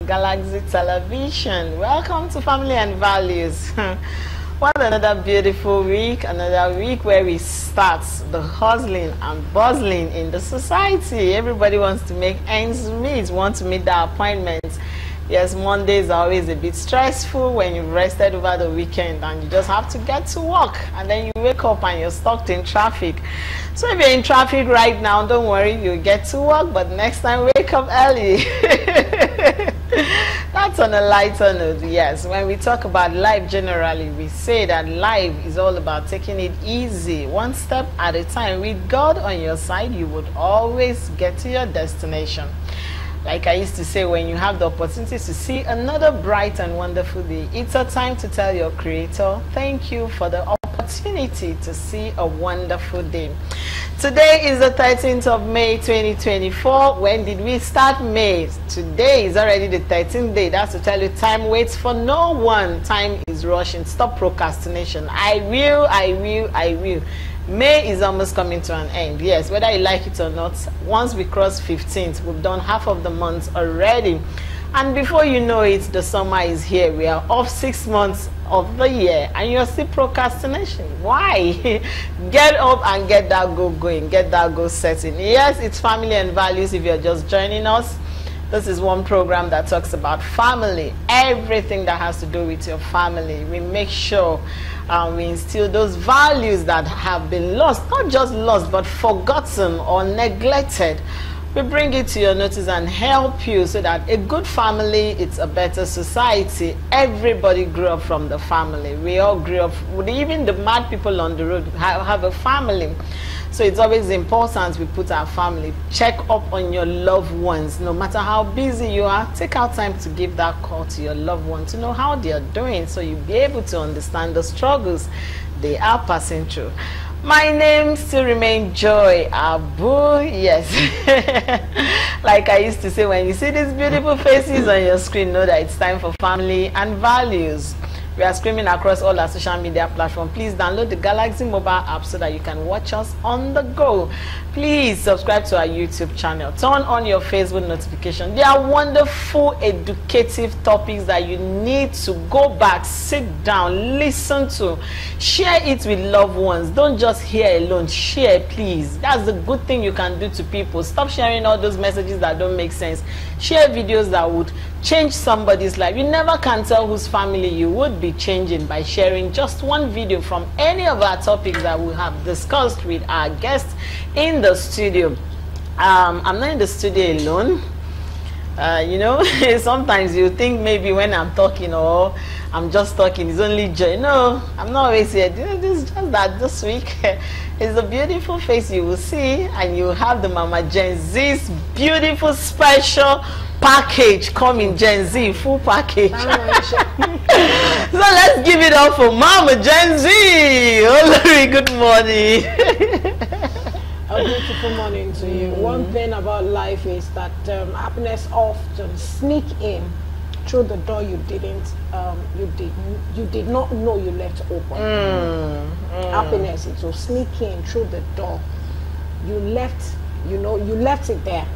Galaxy Television. Welcome to Family and Values. What another beautiful week, another week where we start the hustling and bustling in the society. Everybody wants to make ends meet, want to meet their appointments. Yes, Mondays are always a bit stressful when you've rested over the weekend and you just have to get to work, and then you wake up and you're stuck in traffic. So if you're in traffic right now, don't worry, you'll get to work, but next time wake up early. That's on a lighter note. Yes, when we talk about life generally, we say that life is all about taking it easy, one step at a time. With God on your side, you would always get to your destination. Like I used to say, when you have the opportunity to see another bright and wonderful day, it's a time to tell your Creator, thank you for the opportunity to see a wonderful day. Today is the 13th of May 2024. When did we start May? Today is already the 13th day. That's to tell you time waits for no one. Time is rushing. Stop procrastination. I will. May is almost coming to an end. Yes, whether you like it or not, once we cross 15th, we've done half of the month already. And before you know it, the summer is here. We are off 6 months of the year and you're still procrastination. Why? Get up and get that goal going, get that goal setting. Yes, it's Family and Values. If you're just joining us, this is one program that talks about family, everything that has to do with your family. We make sure we instill those values that have been lost, not just lost, but forgotten or neglected. We bring it to your notice and help you so that a good family, it's a better society. Everybody grew up from the family. We all grew up, even the mad people on the road have a family. So it's always important we put our family. Check up on your loved ones. No matter how busy you are, take out time to give that call to your loved one to know how they are doing, so you'll be able to understand the struggles they are passing through. My name still remains Joy Abu. Yes. Like I used to say, when you see these beautiful faces on your screen, know that it's time for Family and Values. We are streaming across all our social media platforms. Please download the Galaxy mobile app so that you can watch us on the go. Please subscribe to our YouTube channel. Turn on your Facebook notification. There are wonderful educative topics that you need to go back, sit down, listen to. Share it with loved ones. Don't just hear alone. Share, please. That's the good thing you can do to people. Stop sharing all those messages that don't make sense. Share videos that would change somebody's life. You never can tell whose family you would be changing by sharing just one video from any of our topics that we have discussed with our guests in the studio. I'm not in the studio alone. You know, sometimes you think maybe when I'm talking or I'm just talking, it's only Joy. No, I'm not always here. It's just that this week it's a beautiful face you will see, and you have the Mama Gen Z's beautiful special package coming. Gen Z full package. So let's give it up for Mama Gen Z. Oh, Larry, good morning. A beautiful morning to you. One thing about life is that happiness often sneak in through the door you did not know you left open. Happiness, it will sneak in through the door you left. You left it there.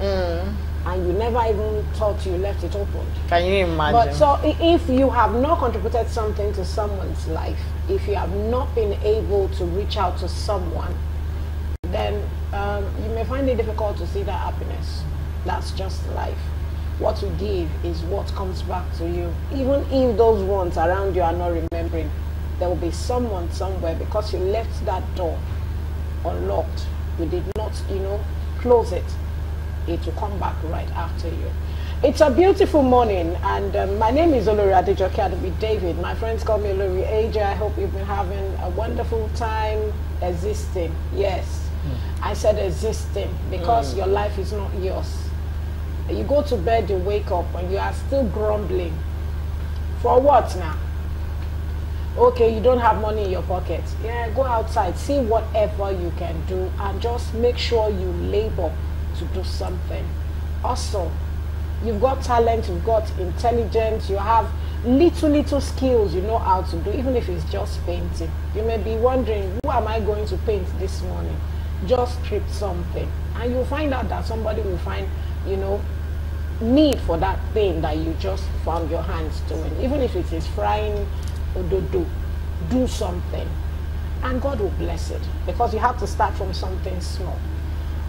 And you never even thought you left it open. Can you imagine? But so if you have not contributed something to someone's life, if you have not been able to reach out to someone, then you may find it difficult to see that happiness. That's just life. What you give is what comes back to you. Even if those ones around you are not remembering, there will be someone somewhere, because you left that door unlocked. You did not, close it. It will come back right after you. It's a beautiful morning, and my name is Olori Adejoke Adobi David. My friends call me Olori AJ. I hope you've been having a wonderful time existing. Yes, I said existing, because your life is not yours. You go to bed, you wake up, and you are still grumbling. For what now? Okay, you don't have money in your pocket. Yeah, go outside, see whatever you can do, and just make sure you labor to do something. Also, you've got talent, you've got intelligence, you have little skills you know how to do, even if it's just painting. You may be wondering, who am I going to paint this morning? Just script something, and you'll find out that somebody will find need for that thing that you just found your hands doing, even if it is frying ododo, do something, and God will bless it, because you have to start from something small.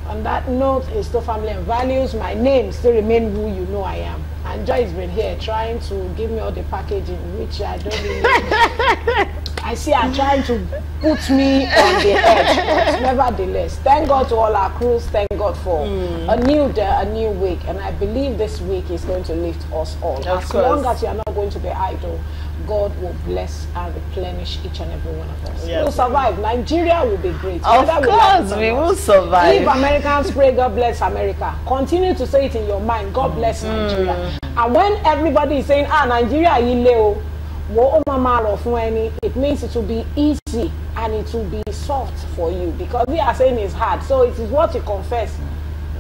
On that note, it's still family and values. My name still remain who you know I am. And Joy has been here trying to give me all the packaging, which I don't really I see her trying to put me on the edge. But nevertheless, thank God to all our crews. Thank God for a new day, a new week. And I believe this week is going to lift us all. As long as you are not going to be idle, God will bless and replenish each and every one of us. Yes. We'll survive. Nigeria will be great. Of course, we will survive. If Americans pray, God bless America. Continue to say it in your mind, God bless Nigeria. And when everybody is saying, Nigeria, it means it will be easy and it will be soft for you, because we are saying it's hard. So it is what you confess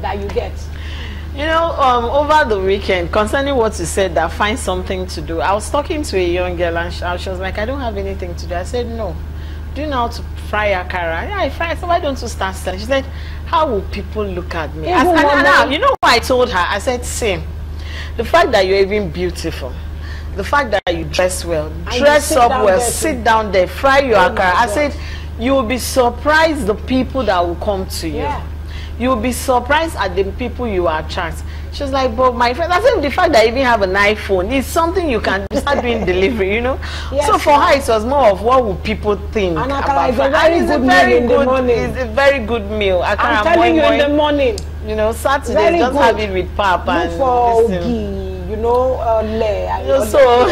that you get. You know, over the weekend, concerning what you said, that find something to do, I was talking to a young girl and she was like, I don't have anything to do. I said, no. Do you know how to fry akara? Yeah, I fry. So why don't you start selling? She said, how will people look at me? You know what I told her? I said, see, the fact that you're even beautiful, the fact that you dress well, dress up well, sit down there, fry your akara. I said, you will be surprised the people that will come to you. Yeah. You will be surprised at the people you attract. She was like, but my friend, I said, the fact that you even have an iPhone is something you can start doing delivery, you know. Yes, so for her, it was more of what would people think and about is a very good meal in the morning. It's a very good meal. I'm telling you, in the morning. You know, Saturday just have it with pap and for you know, so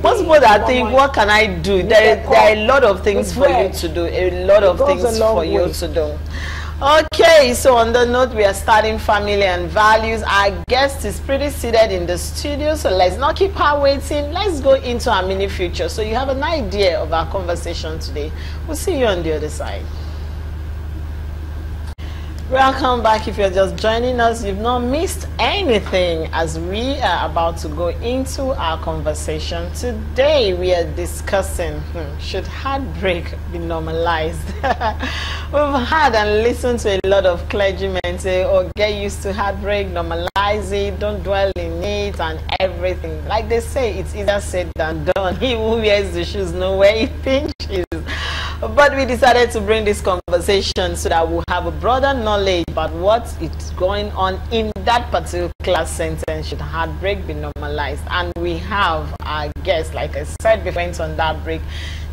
most people that think, what can I do? There are a lot of things for you to do. A lot of things for you to do. Okay, so on the note, we are starting family and values. Our guest is pretty seated in the studio, so let's not keep her waiting. Let's go into our mini future, so you have an idea of our conversation today. We'll see you on the other side. Welcome back. If you're just joining us, you've not missed anything, as we are about to go into our conversation. Today we are discussing, should heartbreak be normalized? We've heard and listened to a lot of clergymen say, oh, get used to heartbreak, normalize it, don't dwell in it and everything. Like they say, it's easier said than done. He who wears the shoes knows where he pinches. But we decided to bring this conversation so that we'll have a broader knowledge about what is going on in that particular sentence. Should heartbreak be normalized? And we have our guest, like I said before, went on that break.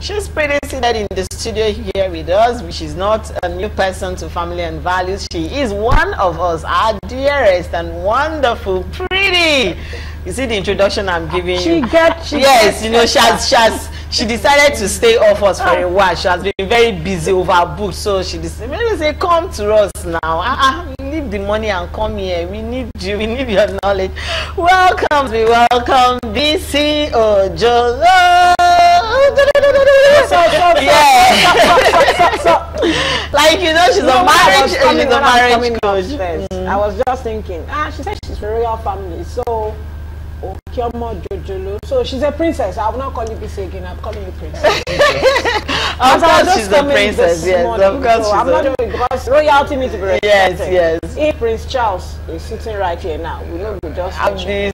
She's pretty seated in the studio here with us, which is not a new person to family and values. She is one of us, our dearest and wonderful, pretty. You see the introduction I'm giving you? Yes, you know, she decided to stay off us for a while. She has been very busy over her book, so she decided, maybe say, come to us now. Leave the money and come here. We need you. We need your knowledge. Welcome, BC Ojolo. Like, you know, she's a marriage coach. I was just thinking, she said she's from a royal family, so so she's a princess. I will not call you BC again. I'm calling you princess. Of course she's a princess. Yes, of course. So I'm not doing it because royalty needs to be respected. Yes. If Prince Charles is sitting right here now, we know we just.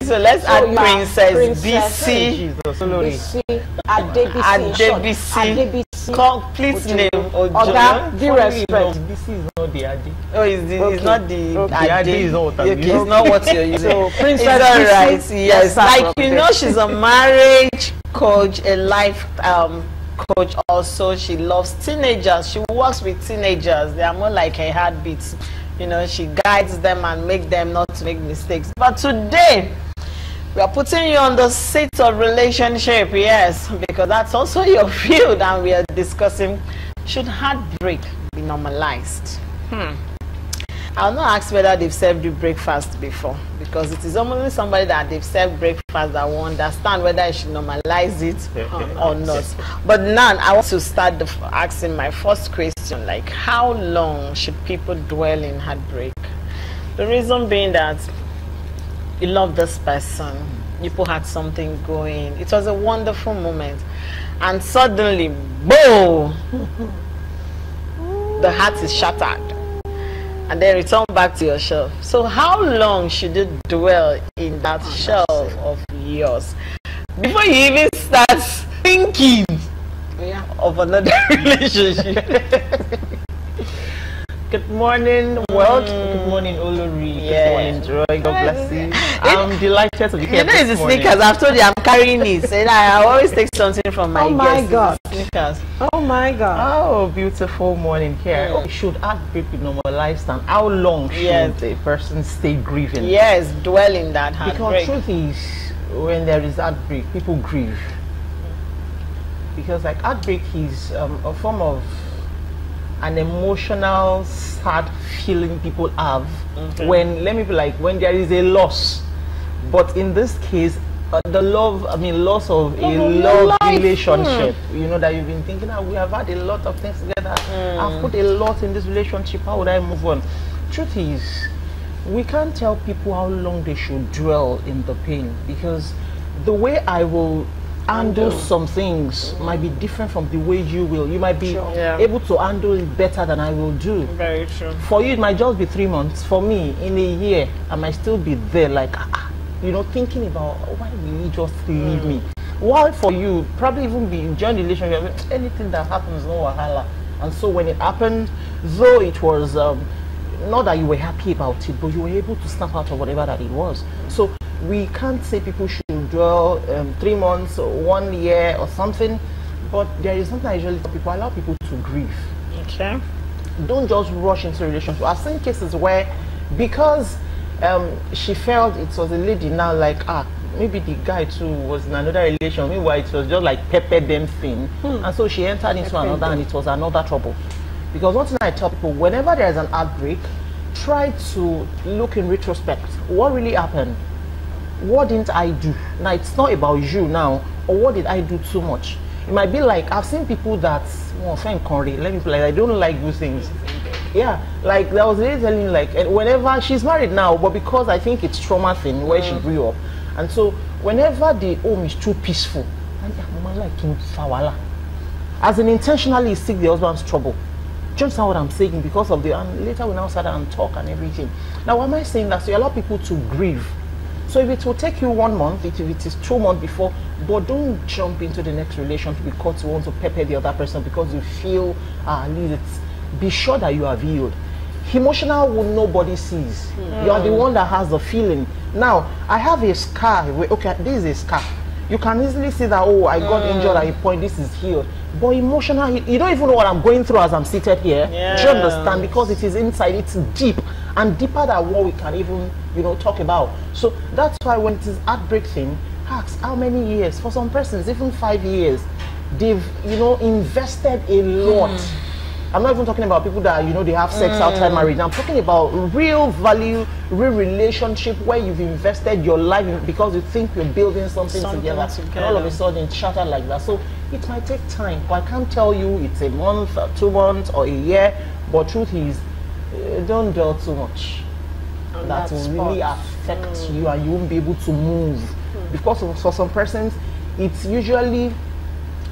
So let's add Princess BC. Adebisi. Complete name. Oga, be respect. BC is not the Ade. Oh, it's not the Ade is not what I'm using. It's not what you're using. So Princess BC. Yes, like you know, she's a marriage coach, a life coach also. She loves teenagers. She works with teenagers. They are more like her heartbeats. You know, she guides them and make them not to make mistakes. But today we are putting you on the seat of relationship, yes, because that's also your field, and we are discussing, should heartbreak be normalized? I'll not ask whether they've served you breakfast before, because it is only somebody that they've served breakfast that will understand whether I should normalize it or not. But now I want to start asking my first question, like, how long should people dwell in heartbreak? The reason being that you love this person, you had something going, it was a wonderful moment, and suddenly, boom, the heart is shattered. and then return back to your shelf. So how long should you dwell in that shelf of yours before you even start thinking of another relationship? Good morning, world. Good morning, Olori. Good morning, Joy. God bless you. I'm delighted to be here. You know, it's the sneakers. I've told you I'm carrying it. And I always take something from my guests. God. Sneakers. Oh my God. Oh, beautiful morning here. Oh, should heartbreak be normalized, and how long should a person stay grieving? Yes, dwell in that heartbreak. Because truth is, when there is heartbreak, people grieve. Because like heartbreak is a form of an emotional sad feeling people have when, let me be like, when there is a loss. But in this case, the loss of a love relationship, you know, that you've been thinking, we have had a lot of things together, I've put a lot in this relationship, how would I move on? Truth is, we can't tell people how long they should dwell in the pain, because the way I will handle some things might be different from the way you will. You might be able to handle it better than I will do. Very true. For you, it might just be 3 months. For me, in a year, I might still be there, like, you know, thinking about why will he just leave me? While for you, probably even be enjoying the relationship, anything that happens, no wahala. And so when it happened, though it was not that you were happy about it, but you were able to snap out of whatever that it was. So we can't say people should dwell 3 months or 1 year or something, but there is something I usually tell people: allow people to grieve. Okay. Don't just rush into a relationship. I've seen cases where, because she felt it was a lady now, like maybe the guy too was in another relation, meanwhile it was just like pepper them thing, and so she entered into another, and it was another trouble. Because one thing I tell people, whenever there is an outbreak, try to look in retrospect. What really happened? What didn't I do? Now it's not about you now, or what did I do too much? It might be like, I've seen people that, let me play, I don't like those things. Yeah, like there was a lady telling me, like, whenever she's married now, but because I think it's trauma thing where she grew up, and so whenever the home is too peaceful, as in intentionally seek the husband's trouble. Do you understand what I'm saying? Because of the, and later we now sit down and talk and everything. Now why am I saying that? So you allow people to grieve. So if it will take you 1 month, if it is 2 months before, but don't jump into the next relationship because you want to pepper the other person because you feel, be sure that you have healed. Emotional will nobody sees. You are the one that has the feeling. Now, I have a scar. Okay, this is a scar. You can easily see that, I got injured at a point, this is healed. But emotional, you don't even know what I'm going through as I'm seated here. Do you understand? Because it is inside, it's deep, and deeper than what we can even, talk about. So that's why when it is heartbreak thing, ask how many years. For some persons, even 5 years, they've, invested a lot. I'm not even talking about people that, they have sex outside marriage. I'm talking about real value, real relationship where you've invested your life because you think you're building something together. And all of a sudden it's shattered like that. So it might take time. But I can't tell you it's a month or 2 months or a year. But truth is, don't dwell too much. That will really affect you, and you won't be able to move. Because for some persons, it's usually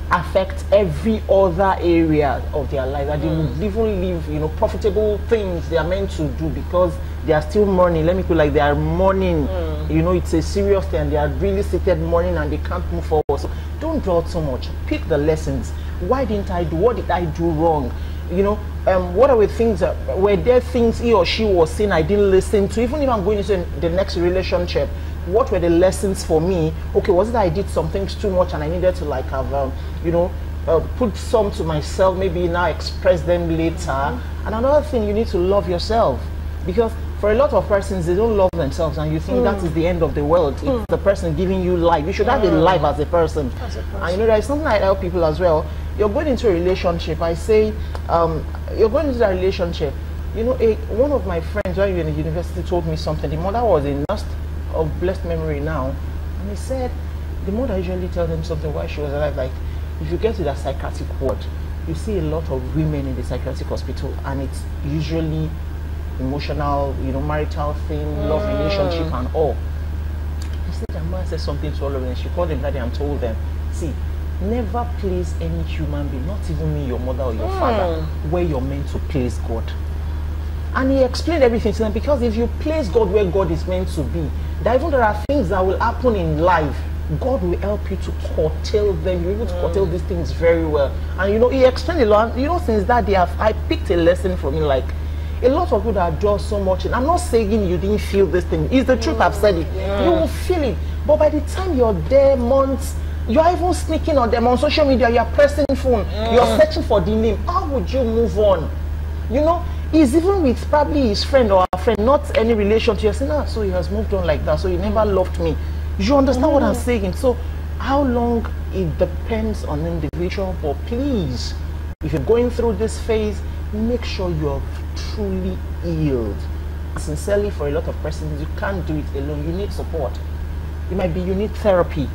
affect every other area of their life, that they would even live, profitable things they are meant to do because they are still mourning. Let me put like they are mourning, it's a serious thing, and they are really seated mourning and they can't move forward. So don't dwell too much. Pick the lessons. Why didn't I do? What did I do wrong? What are the things were there things he or she was saying I didn't listen to? Even if I'm going into the next relationship, what were the lessons for me? Okay, was it that I did some things too much and I needed to like have put some to myself, maybe now express them later? And another thing, you need to love yourself, because for a lot of persons, they don't love themselves, and you think that is the end of the world. It's the person giving you life. You should have a life as a person. And there is something I tell people as well. You're going into a relationship. I say, you're going into a relationship. One of my friends when we were in the university told me something. The mother was a nurse of blessed memory now, and he said the mother usually tells them something while she was alive, like, if you get to that psychiatric ward, you see a lot of women in the psychiatric hospital, and it's usually emotional, marital thing, love relationship and all. I said, the mother said something to all of them. She called them daddy and told them, see, never place any human being, not even me, your mother or your father, where you're meant to place God. And he explained everything to them, because if you place God where God is meant to be, that even there are things that will happen in life, God will help you to curtail them. You're able to curtail these things very well. And you know, he explained a lot. You know, since that day, I picked a lesson from him. Like, a lot of people that draw so much, and I'm not saying you didn't feel this thing. It's the truth. I've said it. You will feel it. But by the time you're there, months, you're even sneaking on them on social media, you're pressing phone, you're searching for the name. How would you move on? You know, he's even with probably his friend or a friend, not any relationship. You're saying, so he has moved on like that, so he never loved me. You understand what I'm saying? So how long, it depends on the individual, but please, if you're going through this phase, make sure you're truly healed. Sincerely, for a lot of persons, you can't do it alone. You need support. You need therapy.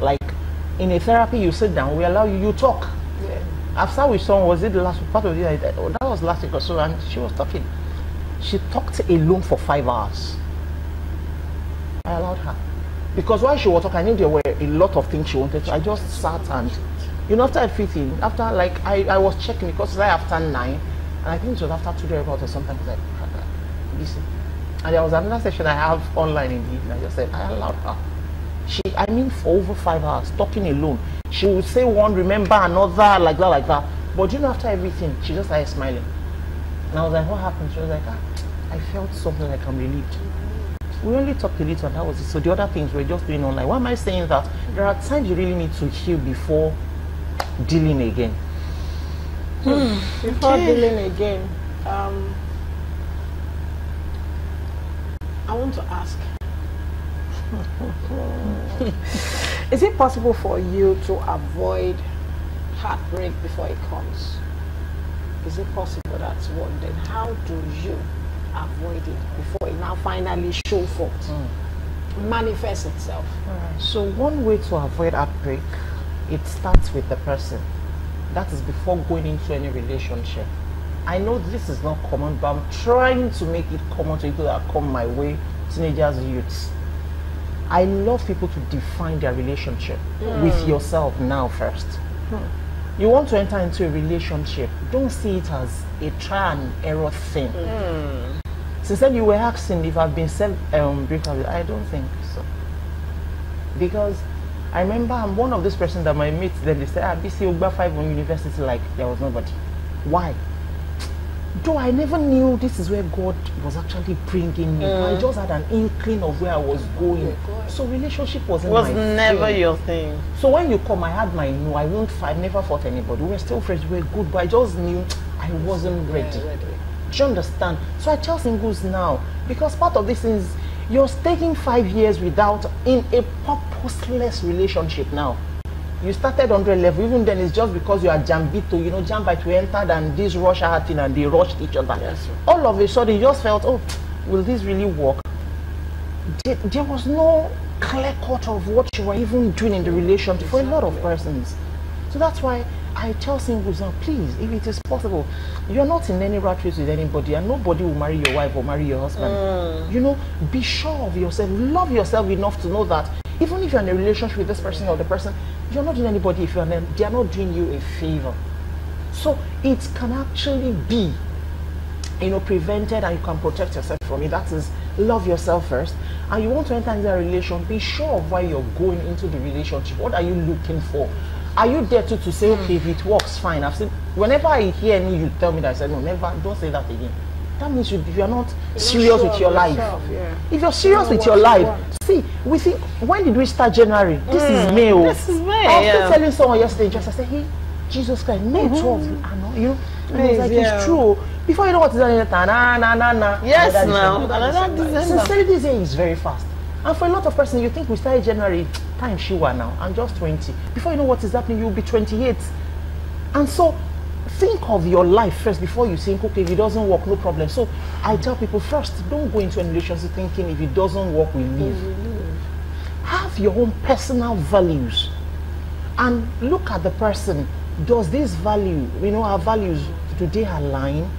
Like in a therapy, you sit down, we allow you talk. Yeah. After we saw, was it the last part of the year? That was last week or so, and she was talking. She talked alone for 5 hours. I allowed her. Because while she was talking, I knew there were a lot of things she wanted to. I just sat and, you know, after everything, after like, I was checking, because it's like after 9, and I think it was after 2 days or something, I was like, listen. And there was another session I have online in the evening. I just said, I allowed her. For over 5 hours, talking alone. She would say one, remember another, like that. But you know, after everything, she just started smiling. And I was like, what happened? She was like, I felt something like I'm relieved. We only talked a little, and that was it. So the other things we're just doing online. Why am I saying that? There are times you really need to heal before dealing again. Before dealing again, I want to ask, is it possible for you to avoid heartbreak before it comes? Is it possible? That's one. Then how do you avoid it before it now finally show forth, manifests itself? So one way to avoid heartbreak, it starts with the person. That is before going into any relationship. I know this is not common, but I'm trying to make it common to people that come my way, teenagers, youths. I love people to define their relationship with yourself now first. You want to enter into a relationship, don't see it as a try and error thing. Since then you were asking if I've been breakup, I don't think so. Because I remember I'm one of those persons that my mates, then they said, BC Ogba 5 on university, like there was nobody. Why? Though I never knew this is where God was actually bringing me. I just had an inkling of where I was going. So relationship wasn't my never thing. your thing. So when you come, I had my no. I never fought anybody. We were still friends. We were good, but I just knew I wasn't ready. Do you understand? So I tell singles now, because part of this is you're taking 5 years without in a purposeless relationship now. You started 100 level, even then it's just because you are jambito, you know, jambite, we entered and this rush happened and they rushed each other. Yes, all of a sudden you just felt, oh, will this really work? There was no clear cut of what you were even doing in the relationship for a lot of persons. So that's why I tell singles now, please, if it is possible, you're not in any rat race with anybody, and nobody will marry your wife or marry your husband. You know, be sure of yourself, love yourself enough to know that even if you're in a relationship with this person or the person, you're not doing anybody if they are not doing you a favor. So it can actually be, you know, prevented, and you can protect yourself from it. That is, love yourself first. And you want to enter into a relationship, be sure of why you're going into the relationship. What are you looking for? Are you there to say, okay, if it works, fine. I've seen, whenever I hear any, you tell me that, I said, no, never, don't say that again. That means you are not serious with your life. If you're serious with your life, see, we think, when did we start January? This is May. This is May. I was telling someone yesterday, just I said, hey, Jesus Christ, May 12th. I know, you know, and I was like, it's true. Before you know what is that, yes, now. Sincerely, this year is very fast. And for a lot of persons, you think we started January, time Shiwa now, I'm just 20. Before you know what is happening, you'll be 28. And so, think of your life first before you think, okay, if it doesn't work, no problem. So I tell people first, don't go into a relationship thinking if it doesn't work, we leave. Have your own personal values and look at the person. Does this value, you know, our values, do they align?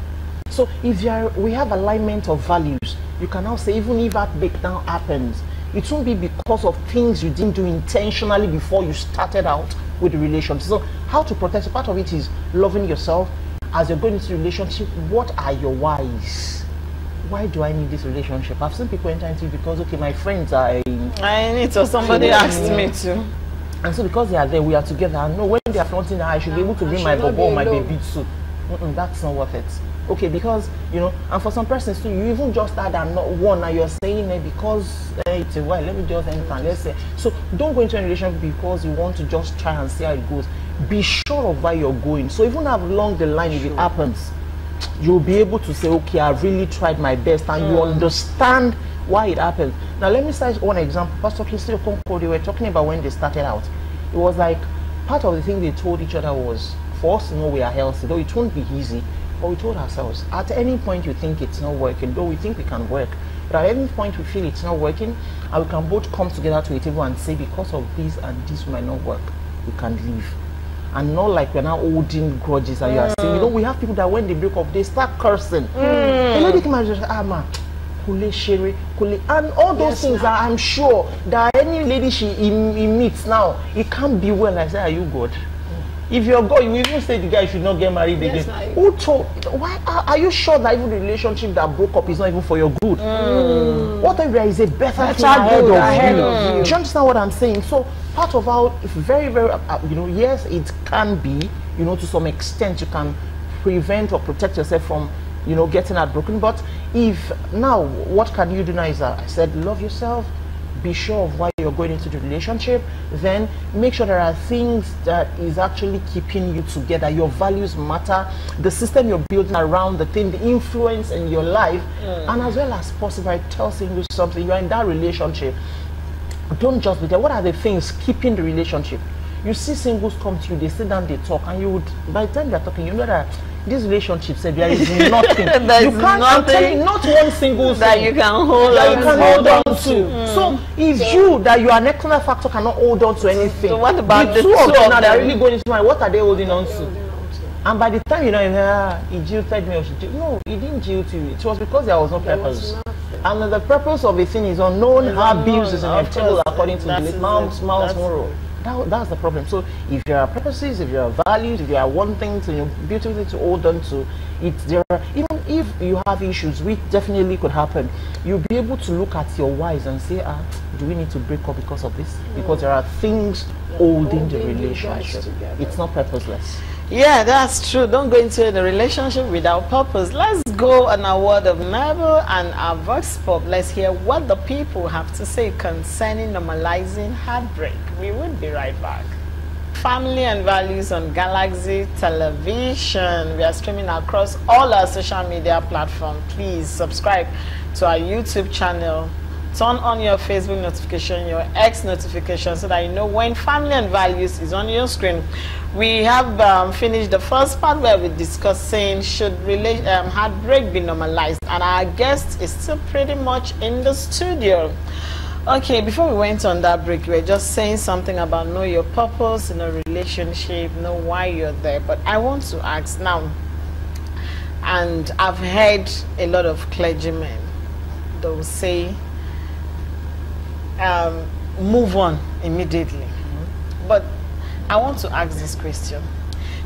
So if we have alignment of values, you can now say, even if that breakdown happens, it won't be because of things you didn't do intentionally before you started out with the relationship. So how to protect, part of it is loving yourself. As you're going into the relationship, what are your whys? why do I need this relationship? I've seen people enter into it because, okay, my friends are in, I need to, somebody asked me to. and so because they are there, we are together. I know when they are flaunting that I should be able to bring my bobo or my baby too. That's not worth it. Okay, because, you know, and for some persons too, you even just add not one, and you're saying it because it's a while, let me just enter, let's say. So don't go into a relationship because you want to just try and see how it goes. Be sure of where you're going. So even along the line, if it happens, you'll be able to say, okay, I've really tried my best, and you understand why it happens. Now let me cite one example. Pastor Christy Okonkwo, they were talking about when they started out. It was like part of the thing they told each other was, for us to know we are healthy, though it won't be easy, but we told ourselves, at any point you think it's not working, though we think we can work, but at any point we feel it's not working, and we can both come together to a table and say, because of this and this might not work, we can leave. And not like we're now holding grudges and you are saying, you know, we have people that when they break up, they start cursing. A lady came and just, man, kule shere, kule, and all those things that I'm sure that any lady he meets now, it can't be well. I say, are you good? If you're God, you even say the guy should not get married again. Who told? Why are you sure that even the relationship that broke up is not even for your good? What if there is a better thing ahead of you? Do you understand what I'm saying? So part of how, if very, very, you know, yes, it can be, you know, to some extent you can prevent or protect yourself from, you know, getting heartbroken. But if now, what can you do now is I said, love yourself. Be sure of why you're going into the relationship, then make sure there are things that is actually keeping you together. Your values matter, the system you're building around the thing, the influence in your life, and as well as possible, I tell singles something, you're in that relationship, don't just be there. What are the things keeping the relationship? You see singles come to you, they sit down, they talk, and you would, by the time they're talking, you know that this relationship said there is nothing. You can't, I'm telling you, not one single that thing you can hold on to. So if you, that you are an external factor, cannot hold on to anything, so what about the two of them now, them? they're really going into mind, what are they holding on to? And by the time you know, he jilted me, or she jilted, no, he didn't jilt you. It was because there was no purpose. And the purpose of a thing is unknown. How bills is inevitable according to the Miles Monroe. That's the problem. So if there are purposes, if there are values, if there are one thing to, you know, beautiful thing to hold on to, there are, even if you have issues, which definitely could happen, you'll be able to look at your whys and say, do we need to break up because of this? Because there are things holding the relationship. It's not purposeless. Yeah, that's true. Don't go into the relationship without purpose. Let's go on a word of Neville and our vox pop. Let's hear what the people have to say concerning normalizing heartbreak. We will be right back. Family and Values on Galaxy Television. We are streaming across all our social media platforms. Please subscribe to our YouTube channel. Turn on your Facebook notification, your X notification, so that you know when Family and Values is on your screen. We have finished the first part where we discussed saying should heartbreak be normalized, and our guest is still pretty much in the studio. Okay, before we went on that break, we were just saying something about know your purpose in a relationship, know why you're there. But I want to ask now, and I've heard a lot of clergymen, they'll say, move on immediately. But I want to ask this question.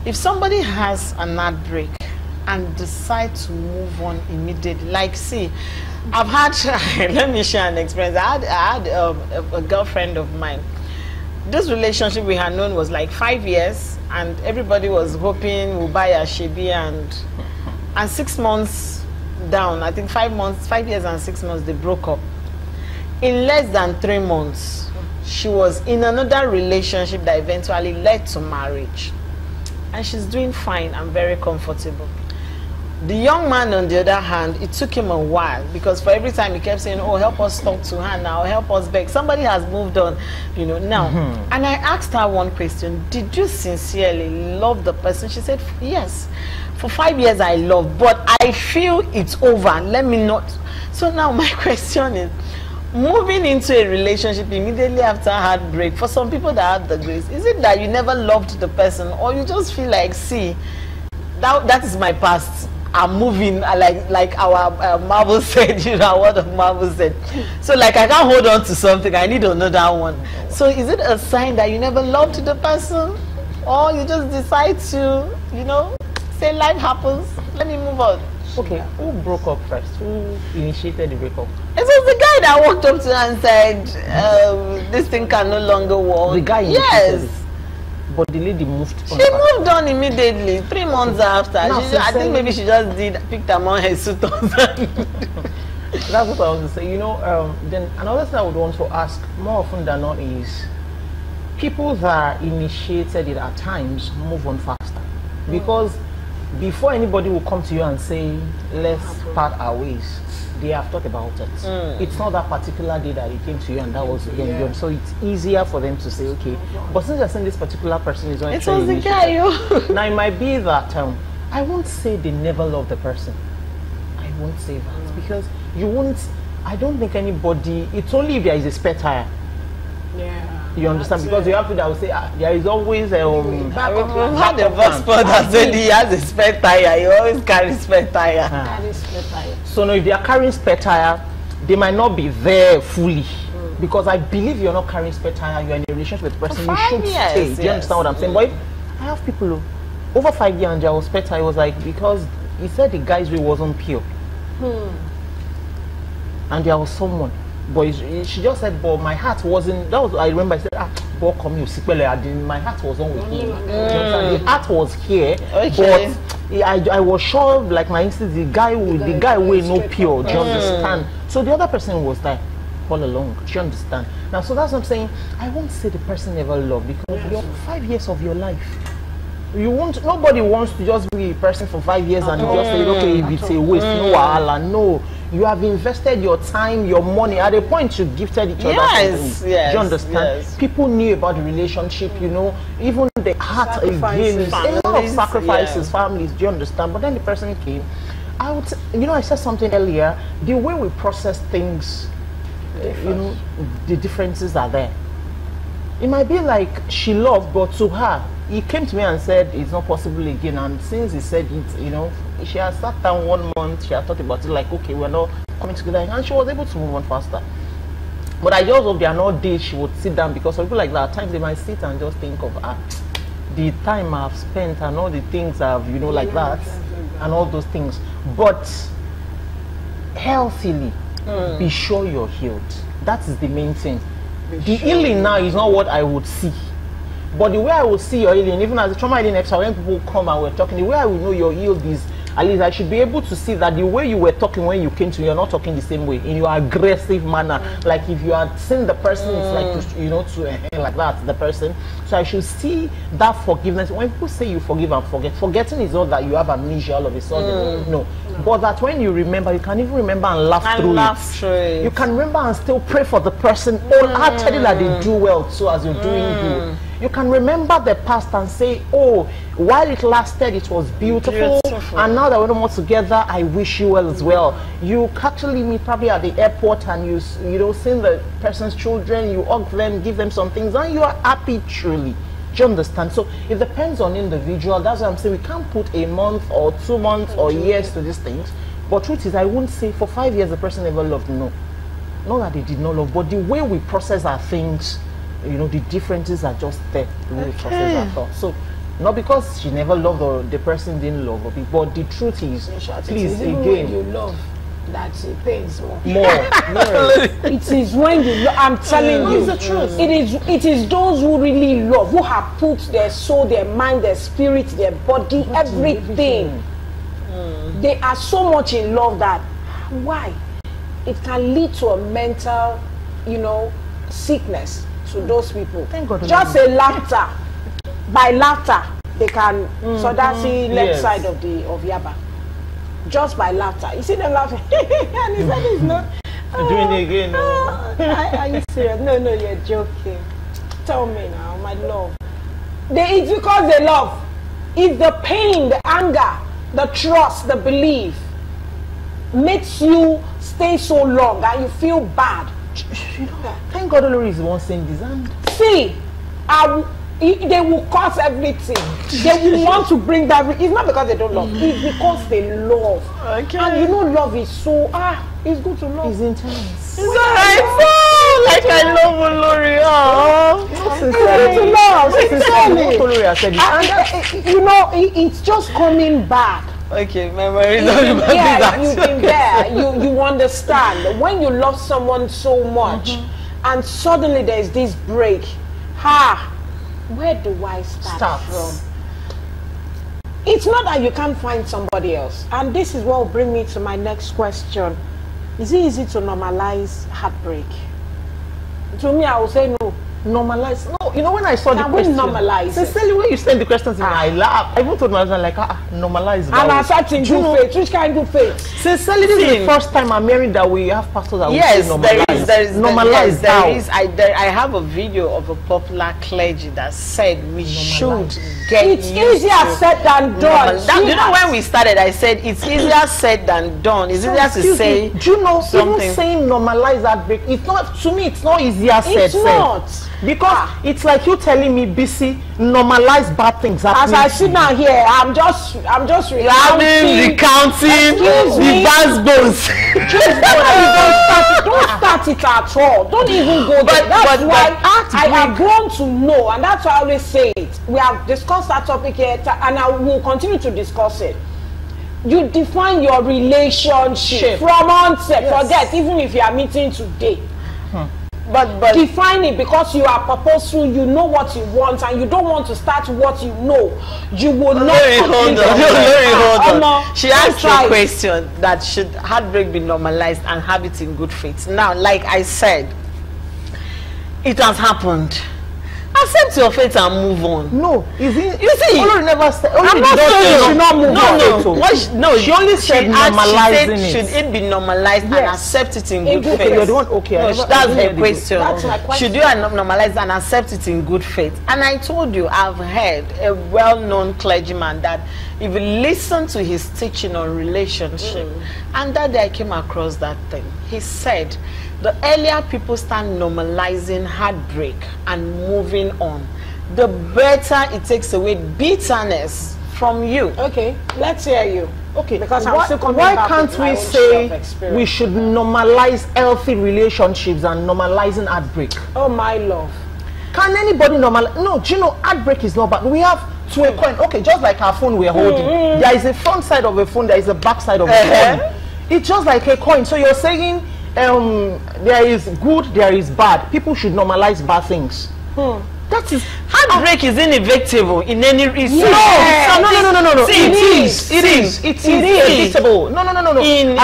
If somebody has an heartbreak and decide to move on immediately, like, see, I've had, let me share an experience. I had a girlfriend of mine. This relationship we had known was like 5 years, and everybody was hoping we'll buy a shebi, and 6 months down, I think 5 years and 6 months, they broke up. In less than 3 months, she was in another relationship that eventually led to marriage. And she's doing fine and very comfortable. The young man, on the other hand, it took him a while, because for every time he kept saying, oh, help us talk to her now, help us beg. Somebody has moved on, you know, now. And I asked her one question, did you sincerely love the person? She said, yes. For 5 years I love, but I feel it's over. Let me not. So now my question is, moving into a relationship immediately after heartbreak, for some people that have the grace, is it that you never loved the person, or you just feel like, see, that is my past, I'm moving, like our Marvel said, you know, what of Marvel said. So like I can't hold on to something, I need another one. So is it a sign that you never loved the person, or you just decide to, you know, say life happens, let me move on? Okay, who broke up first? Who initiated the breakup? It was the guy that walked up to her and said, this thing can no longer work. The guy initiated it. But the lady moved on. She moved on immediately, 3 months after. No, I think maybe she just picked among her suitors. That's what I want to say. You know, then another thing I would want to ask more often than not is people that initiated it at times move on faster. Because before anybody will come to you and say, let's part our ways, they have thought about it. It's not that particular day that it came to you and that was the so it's easier for them to say, okay, but since you're saying this particular person is on it was the guy. Now it might be that I won't say they never love the person. I won't say that because you won't. I don't think anybody. It's only if there is a spare tire. Yeah. You understand? Because you have to. I would say there is always We've had the first part that said he has a spare tire. He always carries spare tire. So now, if they are carrying spare tire, they might not be there fully. Because I believe you're not carrying spare tire. You're in a relationship with the person. You should stay. Do you understand what I'm saying? But I have people who, over 5 years and there was spare tire. It was like because he said the guy's way wasn't pure. And there was someone. But she just said, but my heart wasn't. That was I remember. I said, boy, come you my heart wasn't with him. The heart was here, but I was sure, like my instinct, the guy will no pure. Do you understand? So the other person was there all along. Do you understand? Now, so that's what I'm saying. I won't say the person never loved because you're 5 years of your life. You won't. Nobody wants to just be a person for 5 years and just say, okay, if it's a waste, no wahala, no. You have invested your time, your money. At a point, you gifted each other something. Do you understand? People knew about the relationship, you know, even the heart again. It's a lot of sacrifices, families. Do you understand? But then the person came. I said something earlier. The way we process things, you know, the differences are there. It might be like she loved, but to her, he came to me and said it's not possible again. And since he said it, you know, she has sat down 1 month, she has thought about it like, okay, we're not coming together, and she was able to move on faster. But I just hope there are not days she would sit down, because people like that, at times they might sit and just think of the time I've spent and all the things I've, you know, like that, and all those things. But healthily, be sure you're healed. That is the main thing. The healing now is not what I would see. But the way I will see your healing, even as a trauma healing expert, when people come and we're talking, the way I will know you're healed is, at least I should be able to see that the way you were talking when you came to me, you're not talking the same way, in your aggressive manner. Like if you had seen the person, it's like, you know, to like that, the person. So I should see that forgiveness. When people say you forgive and forget, forgetting is not that you have amnesia all of a sudden. No. But that when you remember, you can even remember and laugh through it. You can remember and still pray for the person wholeheartedly that they do well, so as you're doing good. You can remember the past and say, oh, while it lasted, it was beautiful. And now that we're no more together, I wish you well as well. You actually meet probably at the airport and you know, see the person's children, you hug them, give them some things, and you are happy truly. Do you understand? So it depends on individual. That's why I'm saying we can't put a month or 2 months or years to these things. But truth is, I wouldn't say for 5 years the person never loved. No. Not that they did not love, but the way we process our things, you know, the differences are just there. The way we process our thoughts. So not because she never loved or the person didn't love her, but the truth is, please, again, you love that it pains more. It is when you I'm telling you, the truth. It is those who really love, who have put their soul, their mind, their spirit, their body, everything. They are so much in love that why? It can lead to a mental, you know, sickness to those people. Thank God. Just a laughter. By laughter, they can. So that's the left side of Yaba. Just by laughter, you see them laughing, and he said it's not. Doing it again. No. Are you serious? No, you're joking. Tell me now, my love. It's because they love. It's the pain, the anger, the trust, the belief makes you stay so long and you feel bad. You know, thank God Olori is the one saying this. And see, they will cause everything. They will want to bring that. It's not because they don't love. It's because they love. Okay. And you know, love is so it's good to love. It's intense. It's alright. Like I love Olori. It's good to love. It's Olori has said it. And you know, it's just coming back. Okay, memory. You've been there. You understand. When you love someone so much, and suddenly there's this break, where do I start from? It's not that you can't find somebody else. And this is what will bring me to my next question. Is it easy to normalize heartbreak? To me, I will say no. Normalize? No, you know, when I saw the question, normalize sincerely, when you send the questions, I laugh. I even told my husband, like, normalize. And I started in good faith. Which kind of good faith? Sincerely, this is the first time I'm hearing that we have pastors that will say normalize. I have a video of a popular clergy that said we should get It's easier said than done. You know, when we started, I said it's easier said than done. It's easier to say. Do you know, something? even saying normalize heartbreak, it's not, to me, it's not easier said. It's not. Because it's like you telling me, BC, normalize bad things. As I sit down here, I'm just recounting the bad bones. Don't start it at all. Don't even go there. That's why I have grown to know, and that's why I always say it. We have discussed that topic here, and I will continue to discuss it. You define your relationship from onset. Yes. Forget, even if you are meeting today. But define it, because you are purposeful. You know what you want, and you don't want to start what you know. You will not. Hold on. She asked a question that should heartbreak be normalized and have it in good faith. Now, like I said, it has happened. Accept your fate and move on. No, is it? You see, Olori never said. I'm not saying you should not move on. She only said normalizing it. Should it be normalized and accept it in good faith? Okay, you're the one. Okay, no, that's her question. That's my question. Should you normalize and accept it in good faith? And I told you, I've heard a well-known clergyman that if you listen to his teaching on relationship, and that day I came across that thing. He said, the earlier people start normalizing heartbreak and moving on, the better it takes away bitterness from you. Okay, let's hear you. Okay, because I'm still coming why back can't with my we own say we should normalize healthy relationships and normalizing heartbreak? Oh my love. Can anybody normalize? No, do you know, heartbreak is not bad. We have to a coin. Okay, just like our phone we're holding. There is a front side of a phone, there is a back side of a phone. It's just like a coin. So you're saying there is good, there is bad. People should normalize bad things. That is heartbreak is inevitable in any reason. No. It is inevitable. No. I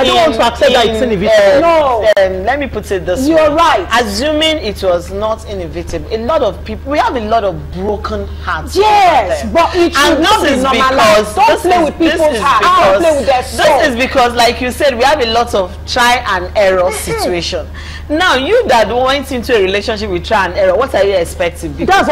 don't want to accept that it's inevitable. No. Let me put it this way. You're right. Assuming it was not inevitable, a lot of people, we have a lot of broken hearts. Yes, but it should not be normalized. Don't play with people's hearts. Don't play with their soul. This is because, like you said, we have a lot of try and error situation. Now, you that went into a relationship with try and error, what are you expecting? That's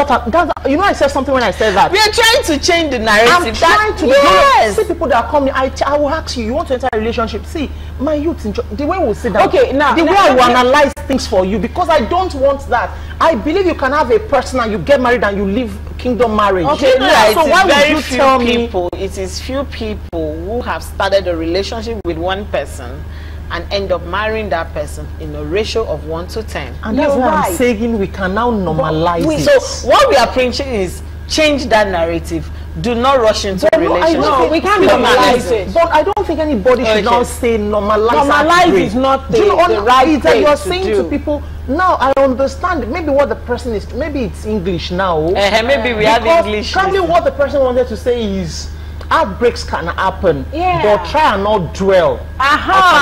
you know, I said something when I said that. We are trying to change the narrative. I'm trying to. Yes. See people that come, I will ask you, you want to enter a relationship? See, my youth, the way we sit down, okay, now the way I will analyze things for you, because I don't want that. I believe you can have a person and you get married and you live kingdom marriage. Okay, so why would you tell me? It is few people who have started a relationship with one person and end up marrying that person in a ratio of 1 to 10. And that's why I'm saying we can now normalize it. So what we are preaching is change that narrative. Do not rush into a relationship. No, we can't normalize it. But I don't think anybody should now say normalize. Normalize is not the right thing you're saying to people. Now I understand maybe what the person is. Maybe it's English now. Maybe we have English. Probably what the person wanted to say is, heartbreaks can happen, but try and not dwell. I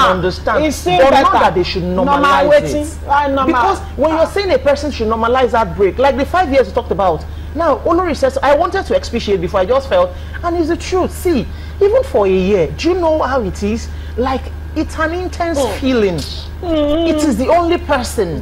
can understand, but not that they should normalize it. Because when you're saying a person should normalize heartbreak, like the 5 years we talked about, now Olori says, I wanted to expatiate before, I just felt, and it's the truth. See, even for a year, do you know how it is? Like, it's an intense feeling. It is the only person.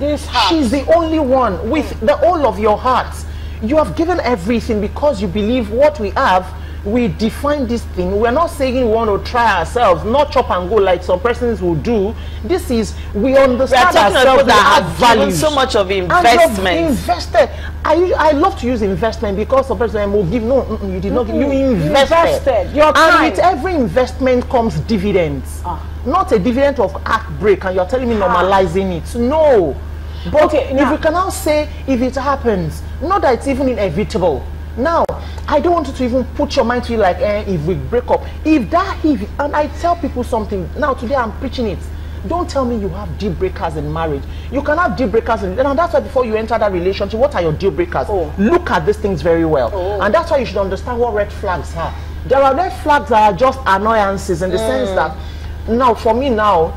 She's the only one with the whole of your heart. You have given everything because you believe what we have. We define this thing. We're not saying we want to try ourselves, not chop and go like some persons will do. This is, we understand ourselves that have value. So much of investment. Invested. I love to use investment because some person will give. No, you did not give. You invested. Your time. And with every investment comes dividends. Not a dividend of heartbreak, and you're telling me normalizing it. No. But if we can now say if it happens, not that it's even inevitable. Now, I don't want you to even put your mind to it like, if we break up, and I tell people something, now today I'm preaching it. Don't tell me you have deal breakers in marriage. You can have deal breakers and that's why before you enter that relationship, what are your deal breakers? Look at these things very well. And that's why you should understand what red flags are. There are red flags that are just annoyances in the sense that, now for me now,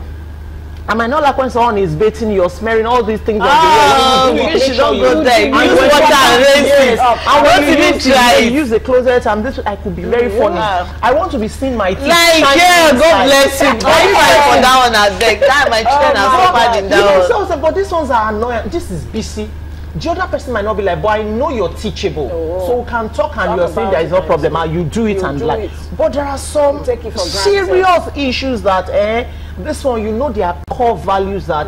I might not like when someone is baiting you or smearing all these things. You should don't go there. Use water and rinse it. I want to try. Use the closet, and this I could be very funny. I want to be seeing my teeth. Like, yeah, God bless you. Don't fight for that one at deck. That my children are suffered in that one. But these ones are annoying. This is BC. The other person might not be like, but I know you're teachable, so we can talk and you're saying there is no problem. You do it and like. But there are some serious issues that this one, you know, their core values that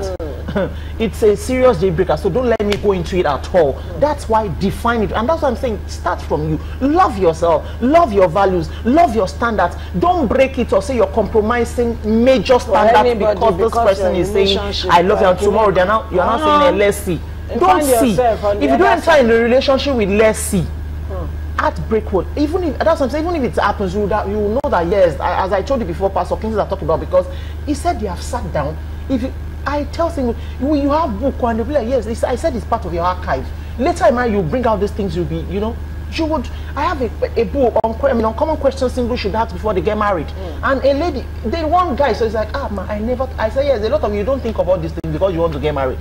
it's a serious deal breaker, so don't let me go into it at all. That's why define it, and that's what I'm saying. Start from you. Love yourself, love your values, love your standards. Don't break it or say you're compromising major standards because this person is saying I love you, and tomorrow you're not saying let's see. Don't see. If you don't enter in a relationship with let's see, heartbreak would, even if that's what I'm saying, even if it happens, you will know that yes, as I told you before, Pastor Kings are talking about, because he said you have sat down. If you, I tell him, you have book and they'll be like, yes, I said it's part of your archive. Later in mind, you bring out these things, you'll be, you know, you would. I have a book on uncommon questions single should ask before they get married. And a lady, one guy, so he's like, I say yes, a lot of you don't think about this thing because you want to get married.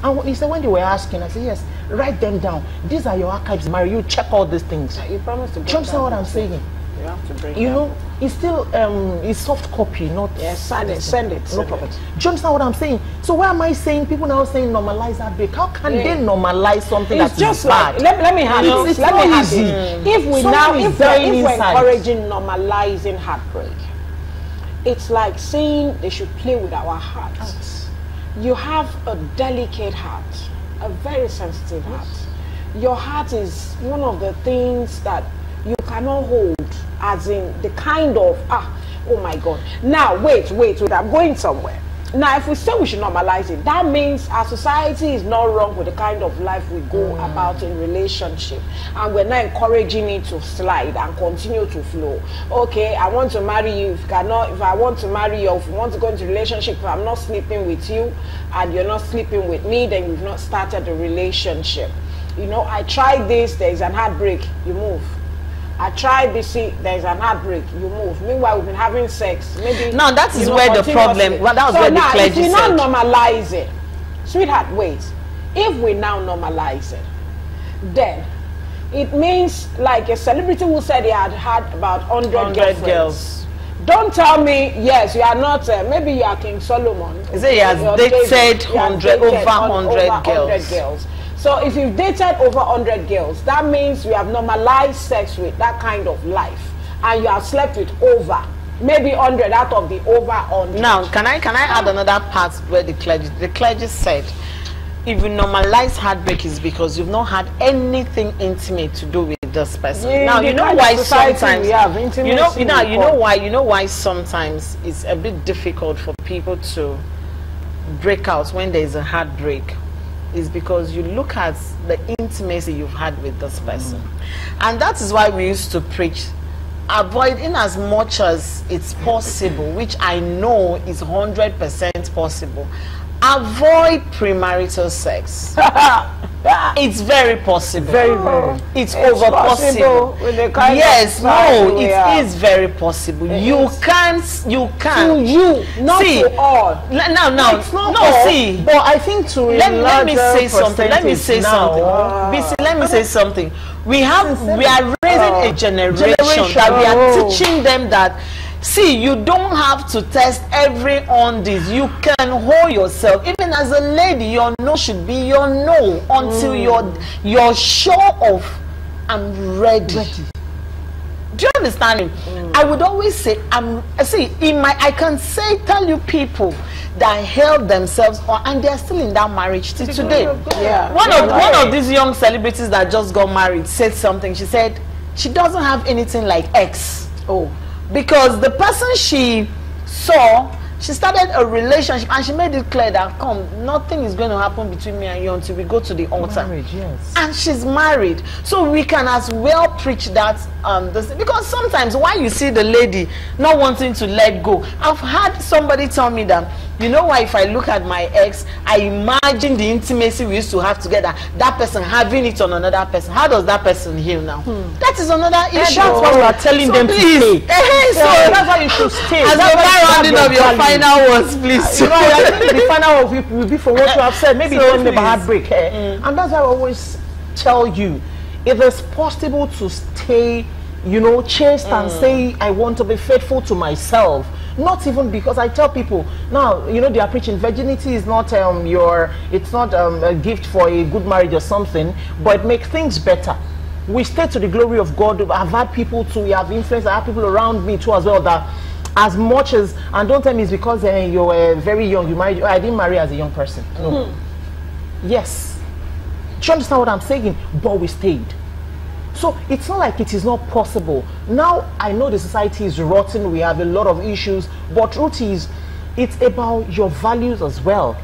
And he said when they were asking, I said yes, write them down. These are your archives, Mary. You check all these things. You promised to. Do you understand what I'm saying? You have to bring. You know, it's still it's soft copy, not. Yes, send it. No problem. Do you understand what I'm saying? So why am I saying people now saying normalize heartbreak? How can they normalize something that's just bad? Let me handle. It's not easy. If we're encouraging normalizing heartbreak, it's like saying they should play with our hearts. You have a delicate heart, a very sensitive heart. Your heart is one of the things that you cannot hold, as in the kind of, oh my God. Now, wait, I'm going somewhere. Now, if we say we should normalize it, that means our society is not wrong with the kind of life we go about in relationship. And we're not encouraging it to slide and continue to flow. Okay, I want to marry you. If I want to marry you, if you want to go into a relationship, if I'm not sleeping with you and you're not sleeping with me, then we've not started a relationship. You know, I tried this, there's an heartbreak, you move. I tried BC, there's an heartbreak, you move. Meanwhile, we've been having sex. Maybe no, that is where the problem. Well, that was where the clergy said. If we now normalize it, sweetheart, wait. If we now normalize it, then it means like a celebrity who said he had had about 100 girls. Don't tell me yes, you are not. Maybe you are King Solomon. He said he has dated over 100 girls. So if you've dated over 100 girls, that means you have normalized sex with that kind of life, and you have slept with over, maybe 100 out of the over 100. Now, can I add another part where the clergy said, if you normalize heartbreak is because you've not had anything intimate to do with this person. Now you know why sometimes you know why sometimes it's a bit difficult for people to break out when there is a heartbreak. Is because you look at the intimacy you've had with this person. And that is why we used to preach, avoid in as much as it's possible, which I know is 100% possible, avoid premarital sex. It's very possible. Very. It's over possible. Yes, no, it is very possible. You can. To you, not see, to all. No, see. But I think to let me say something. Let me say something. We are raising a generation that we are teaching them that. See, you don't have to test every undies. You can hold yourself. Even as a lady, your no should be your no until you're sure of I'm ready. Do you understand me? I would always say I can tell you people that held themselves on and they're still in that marriage till today. Yeah. One of these young celebrities that just got married said something. She said she doesn't have anything like ex. Because the person she saw She started a relationship and she made it clear that, come, nothing is going to happen between me and you until we go to the altar. Marriage, yes. And she's married. So we can as well preach that, because sometimes why you see the lady not wanting to let go. I've had somebody tell me that, you know why, if I look at my ex, I imagine the intimacy we used to have together, that person having it on another person. How does that person heal now? That is another issue. That's why we are telling them to stay. So that's why you should stay. As a rounding of your final words, please. You know, I think the final word will be from what you have said. Maybe it's about heartbreak. And that's why I always tell you, if it's possible to stay, you know, chaste and say, I want to be faithful to myself. Not even because I tell people now, you know, they are preaching virginity is not it's not a gift for a good marriage or something, but it makes things better. We stay to the glory of God. I've had people too, we have influence. I have people around me too as well that, as much as, and don't tell me it's because you were very young, you married. I didn't marry as a young person. No. Yes. Do you understand what I'm saying? But we stayed. So it's not like it is not possible. Now I know the society is rotten, we have a lot of issues, but truth is, it's about your values as well.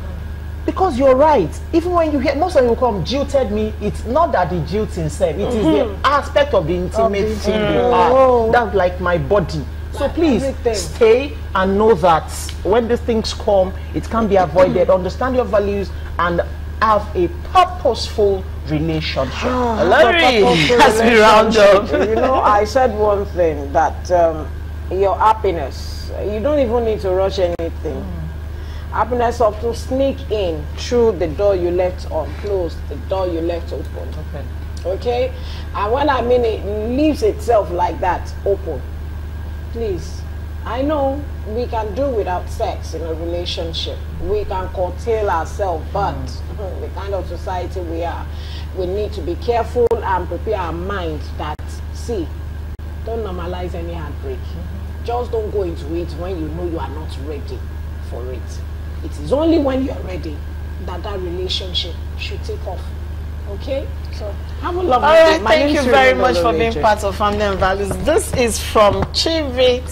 Because you're right, even when you hear, most of you come, jilted me, it's not that the jilt himself, it is the aspect of the intimate thing you are. That's like my body. So please stay and know that when these things come, it can be avoided. Understand your values and have a purposeful relationship. As we round up. You know, I said one thing, that your happiness, you don't even need to rush anything. Happiness of to sneak in through the door you left closed, the door you left open. Okay? And when I mean it leaves itself like that, open. Please, I know we can do without sex in a relationship. We can curtail ourselves, but the kind of society we are, we need to be careful and prepare our mind that, see, don't normalize any heartbreak. Just don't go into it when you know you are not ready for it. It is only when you are ready that that relationship should take off. Okay? So have a lovely day. Thank you very much for being part of Family and Values. This is from Vigimilk.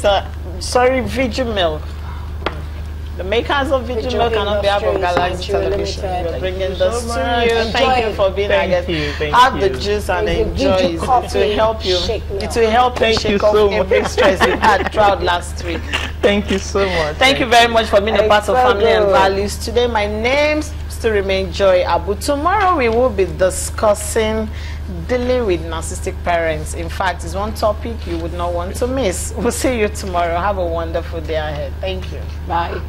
The makers of Vigimilk and on behalf of Galaxy Television, we're bringing this to you. Thank you for being our guest. Have the juice and enjoy it. It will help you. It will help you shake off every stress you had throughout last week. Thank you so much. Thank you very much for being a part of Family and Values. Today, my name still remains Joy Abu. Tomorrow, we will be discussing dealing with narcissistic parents. In fact, it's one topic you would not want to miss. We'll see you tomorrow. Have a wonderful day ahead. Thank you. Bye.